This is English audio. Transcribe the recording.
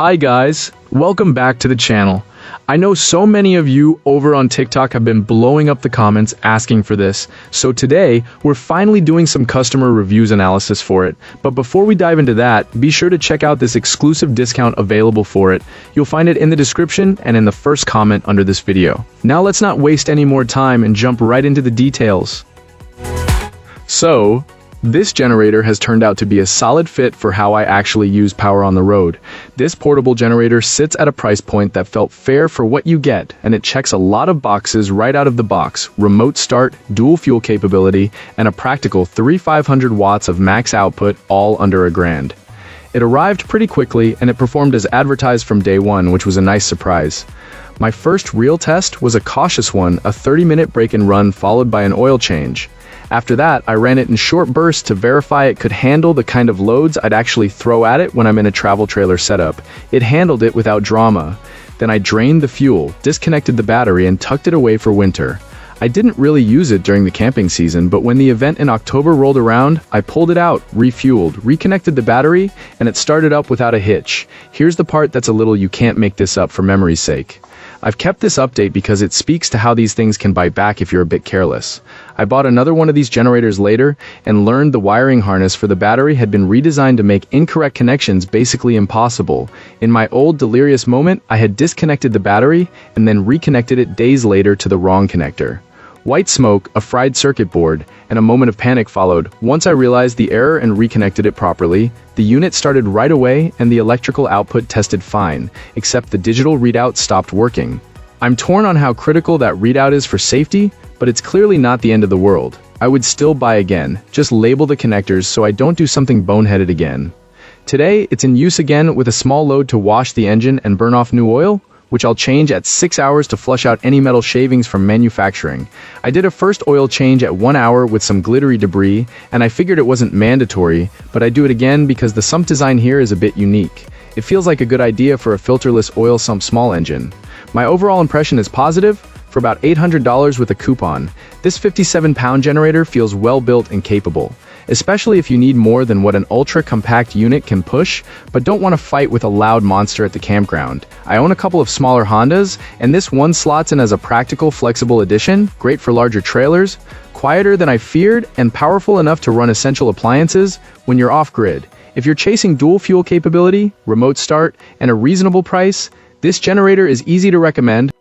Hi guys, welcome back to the channel. I know so many of you over on TikTok have been blowing up the comments asking for this, so today we're finally doing some customer reviews analysis for it. But before we dive into that, be sure to check out this exclusive discount available for it. You'll find it in the description and in the first comment under this video. Now let's not waste any more time and jump right into the details. So, this generator has turned out to be a solid fit for how I actually use power on the road. This portable generator sits at a price point that felt fair for what you get, and it checks a lot of boxes right out of the box: remote start, dual fuel capability, and a practical 3500 watts of max output, all under $1,000. It arrived pretty quickly, and it performed as advertised from day one, which was a nice surprise. My first real test was a cautious one, a 30-minute break and run followed by an oil change. After that, I ran it in short bursts to verify it could handle the kind of loads I'd actually throw at it when I'm in a travel trailer setup. It handled it without drama. Then I drained the fuel, disconnected the battery, and tucked it away for winter. I didn't really use it during the camping season, but when the event in October rolled around, I pulled it out, refueled, reconnected the battery, and it started up without a hitch. Here's the part that's a little "you can't make this up" for memory's sake. I've kept this update because it speaks to how these things can bite back if you're a bit careless. I bought another one of these generators later and learned the wiring harness for the battery had been redesigned to make incorrect connections basically impossible. In my old delirious moment, I had disconnected the battery and then reconnected it days later to the wrong connector. White smoke, a fried circuit board, and a moment of panic followed. Once I realized the error and reconnected it properly, the unit started right away and the electrical output tested fine, except the digital readout stopped working. I'm torn on how critical that readout is for safety, but it's clearly not the end of the world. I would still buy again, just label the connectors so I don't do something boneheaded again. Today, it's in use again with a small load to wash the engine and burn off new oil, which I'll change at 6 hours to flush out any metal shavings from manufacturing. I did a first oil change at 1 hour with some glittery debris, and I figured it wasn't mandatory, but I do it again because the sump design here is a bit unique. It feels like a good idea for a filterless oil sump small engine. My overall impression is positive. For about $800 with a coupon, this 57-pound generator feels well built and capable, especially if you need more than what an ultra-compact unit can push, but don't want to fight with a loud monster at the campground. I own a couple of smaller Hondas, and this one slots in as a practical, flexible addition, great for larger trailers, quieter than I feared, and powerful enough to run essential appliances when you're off-grid. If you're chasing dual fuel capability, remote start, and a reasonable price, this generator is easy to recommend.